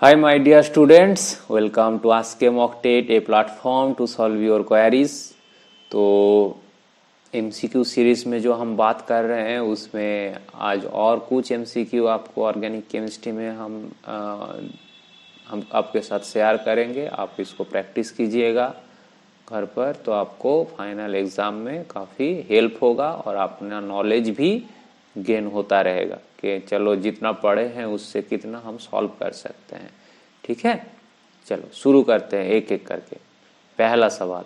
Hi, my dear students. Welcome to Ask a Mock TET, a platform to solve your queries. तो MCQ series में जो हम बात कर रहे हैं उसमें आज और कुछ MCQ आपको ऑर्गेनिक केमिस्ट्री में हम आपके साथ शेयर करेंगे। आप इसको प्रैक्टिस कीजिएगा घर पर, तो आपको फाइनल एग्ज़ाम में काफ़ी हेल्प होगा और अपना नॉलेज भी गेन होता रहेगा कि चलो जितना पढ़े हैं उससे कितना हम सॉल्व कर सकते हैं। ठीक है, चलो शुरू करते हैं एक एक करके। पहला सवाल,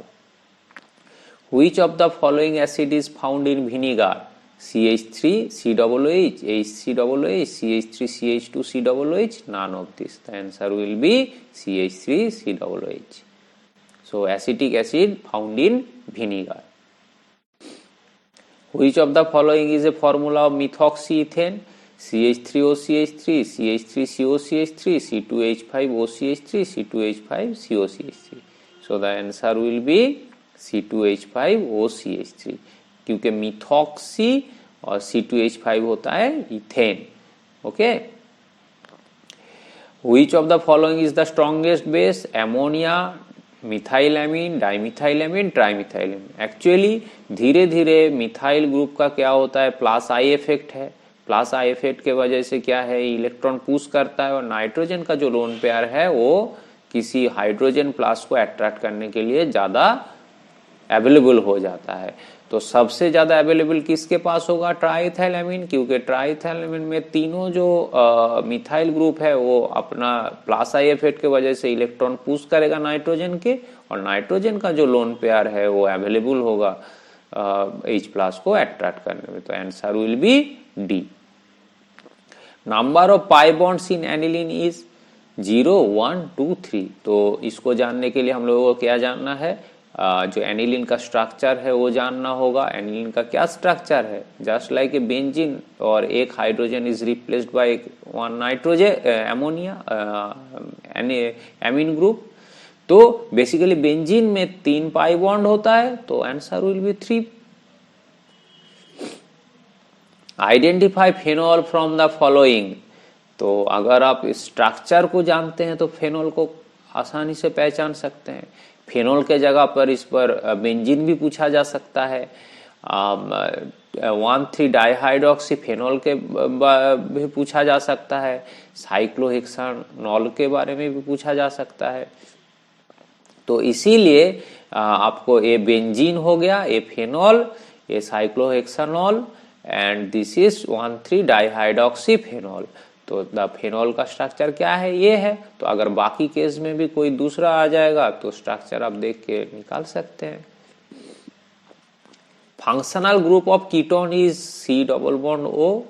Which of the following acid is found in vinegar? CH3, COOH, HCOOH, CH3, CH2, COOH, none of this. The answer will be CH3, COOH. So acetic acid found in vinegar. Which of the following is a formula of methoxyethane? CH3OCH3, CH3COCH3, C2H5OCH3, C2H5COCH3. So the answer will be C2H5OCH3, क्योंकि methoxy और C2H5 होता है ethane. Okay, Which of the following is the strongest base? Ammonia, methylamine, dimethylamine, trimethylamine. Actually धीरे धीरे methyl group का क्या होता है, प्लस आई इफेक्ट है। प्लस आई इफेक्ट के वजह से क्या है, इलेक्ट्रॉन पुश करता है और नाइट्रोजन का जो लोन पेयर है वो किसी हाइड्रोजन प्लस को अट्रैक्ट करने के लिए ज्यादा अवेलेबल हो जाता है। तो सबसे ज्यादा अवेलेबल किसके पास होगा, ट्राइथाइलएमीन, क्योंकि ट्राइथाइलएमीन में तीनों जो मिथाइल ग्रुप है वो अपना प्लस आई इफेक्ट के वजह से इलेक्ट्रॉन पुश करेगा नाइट्रोजन के, और नाइट्रोजन का जो लोन पेयर है वो अवेलेबल होगा H प्लस को अट्रैक्ट करने में। तो answer will B D. Number of pi bonds in aniline is 0, 1, 2, 3। तो इसको जानने के लिए हम लोगों को क्या जानना है, जो एनिलीन का स्ट्रक्चर है वो जानना होगा। एनिलीन का क्या स्ट्रक्चर है, जस्ट लाइक ए बेंजीन और एक hydrogen is replaced by one nitrogen ammonia amine group. तो बेसिकली बेंजीन में 3 पाई बॉन्ड होता है, तो answer will B 3। Identify phenol from the following. तो अगर आप स्ट्रक्चर को जानते हैं तो फेनॉल को आसानी से पहचान सकते हैं। फेनॉल के जगह पर इस पर बेंजीन भी पूछा जा सकता है, 1,3-डाइहाइड्रॉक्सी फेनॉल के भी पूछा जा सकता है, साइक्लोहेक्सानॉल के बारे में भी पूछा जा सकता है। तो इसीलिए आपको ये बेंजीन हो गया, ये फेनॉल, ये साइक्लोहेक्सानॉल एंड दिस इज 1,3-डाइहाइड्रॉक्सी फेनॉल। तो द फेनॉल का स्ट्रक्चर क्या है, ये है। तो अगर बाकी केस में भी कोई दूसरा आ जाएगा तो स्ट्रक्चर आप देख के निकाल सकते हैं। Functional group of ketone is C double bond O,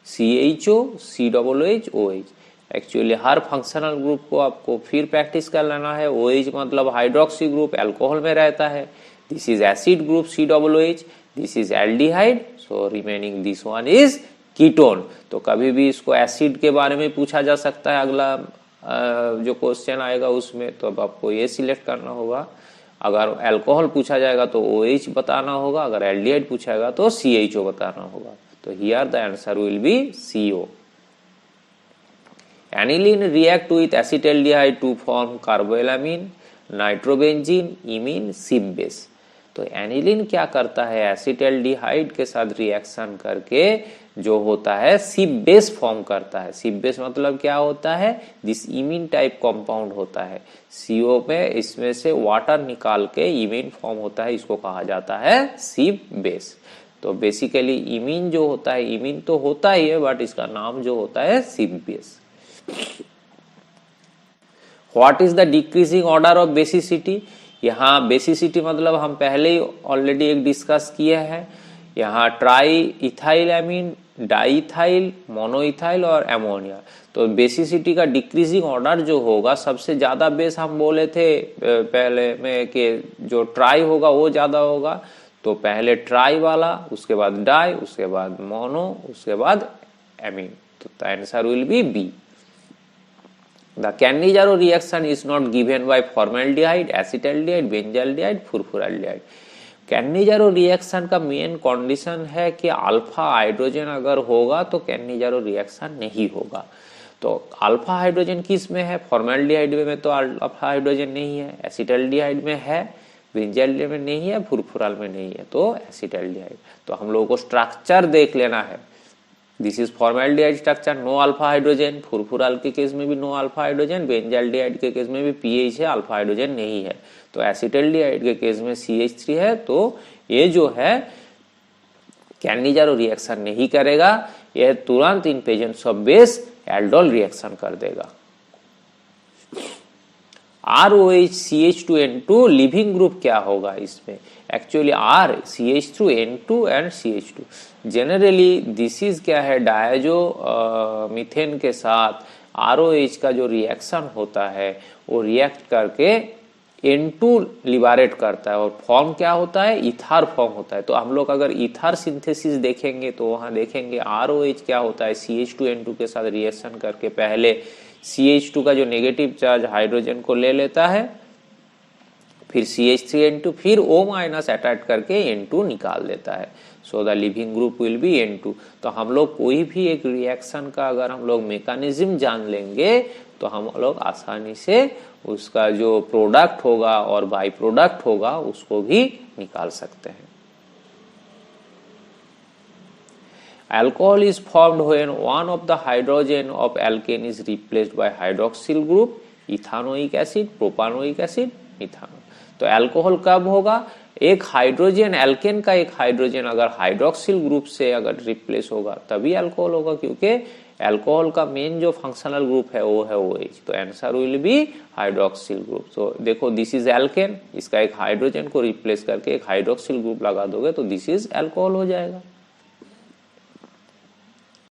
CHO, COOH, OH। Actually her functional group को आपको फिर प्रैक्टिस कर लेना है। OH मतलब हाइड्रोक्सी ग्रुप, अल्कोहल में रहता है। This is acid group COOH, this is aldehyde, so remaining this one is ketone. तो कभी भी इसको एसिड के बारे में पूछा जा सकता है, अगला जो क्वेश्चन आएगा उसमें, तो अब आपको ये सिलेक्ट करना होगा। अगर अल्कोहल पूछा जाएगा तो OH बताना होगा, अगर एल्डिहाइड पूछाएगा तो CHO बताना होगा। तो here the answer will be CO। Aniline react with acetaldehyde to form carbylamine, nitrobenzene, imine, Schiff base. तो एनिलीन क्या करता है, एसिटाल्डिहाइड के साथ रिएक्शन करके जो होता है सिप बेस फॉर्म करता है। सिप बेस मतलब क्या होता है, दिस इमीन टाइप कंपाउंड होता है। CO में इसमें से वाटर निकाल के इमीन फॉर्म होता है, इसको कहा जाता है सिप बेस। तो बेसिकली इमीन जो होता है, इमीन तो होता ही है बट इसका नाम जो होता है Schiff base. What is the decreasing order of basicity. यहाँ बेसिसिटी मतलब हम पहले ही ऑलरेडी एक डिस्कस किए हैं। यहाँ ट्राई इथाइल एमीन, डाइथाइल, मोनोइथाइल और एमोनिया। तो बेसिसिटी का डिक्रीजिंग ऑर्डर जो होगा, सबसे ज्यादा बेस हम बोले थे पहले में कि जो ट्राई होगा वो ज्यादा होगा। तो पहले ट्राई वाला, उसके बाद डाई, उसके बाद मोनो, उसके बाद एमीन। तो the answer will be B. The Cannizzaro reaction is not given by formaldehyde, acetaldehyde, benzaldehyde, furfuraldehyde। Cannizzaro reaction का मेन कंडीशन है कि अल्फा हाइड्रोजन अगर होगा तो कैनिजारो रिएक्शन नहीं होगा। तो अल्फा हाइड्रोजन किस में है? फॉर्मेल्डिहाइड में तो अल्फा हाइड्रोजन नहीं है, एसिटल्डिहाइड में है, बेंजाल्डिहाइड में नहीं है, फुरफुराल में नहीं है, तो एसिटल्डिहाइड। तो हम लोगों को स्ट्रक्चर देख लेना है। This is formaldehyde structure, no alpha hydrogen, furfural के केस में भी नो अल्फा हाइड्रोजन, बेंजाल्डिहाइड के केस में भी पीएच है, अल्फा हाइड्रोजन नहीं है। तो एसिटल्डिहाइड के केस में CH3 है, तो ये जो है कैनिजारो रिएक्शन नहीं करेगा, यह तुरंत in presence of base aldol reaction कर देगा। ROH CH2N2 लिविंग ग्रुप क्या होगा इसमें? Actually R CH3N2 and CH2 generally this is क्या है, डायजो मीथेन के साथ ROH का जो रिएक्शन होता है वो रिएक्ट करके N2 लिबरेट करता है और फॉर्म क्या होता है, इथार फॉर्म होता है। तो हम लोग अगर इथार सिंथेसिस देखेंगे तो वहां देखेंगे ROH क्या होता है, CH2N2 के साथ रिएक्शन करके पहले CH2 का जो नेगेटिव चार्ज हाइड्रोजन को ले लेता है, फिर CH3N2, फिर O- अटैच करके N2 निकाल देता है। So the leaving group will be N2। तो हम लोग कोई भी एक रिएक्शन का अगर हम लोग मैकेनिज्म जान लेंगे तो हम लोग आसानी से उसका जो प्रोडक्ट होगा और बाई प्रोडक्ट होगा उसको भी निकाल सकते हैं। Alcohol is formed when one of the hydrogen of alkane is replaced by hydroxyl group, ethanoic acid, propanoic acid, methanol। तो अल्कोहल कब होगा? एक हाइड्रोजन एल्केन का एक हाइड्रोजन अगर हाइड्रोक्सिल ग्रुप से अगर रिप्लेस होगा तभी अल्कोहल होगा, क्योंकि अल्कोहल का मेन जो फंक्शनल ग्रुप है वो है OH। तो answer will B hydroxyl group. तो देखो दिस इज एल्केन, इसका एक हाइड्रोजन को रिप्लेस करके एक हाइड्रोक्सिल ग्रुप लगा दोगे तो दिस इज अल्कोहल हो जाएगा।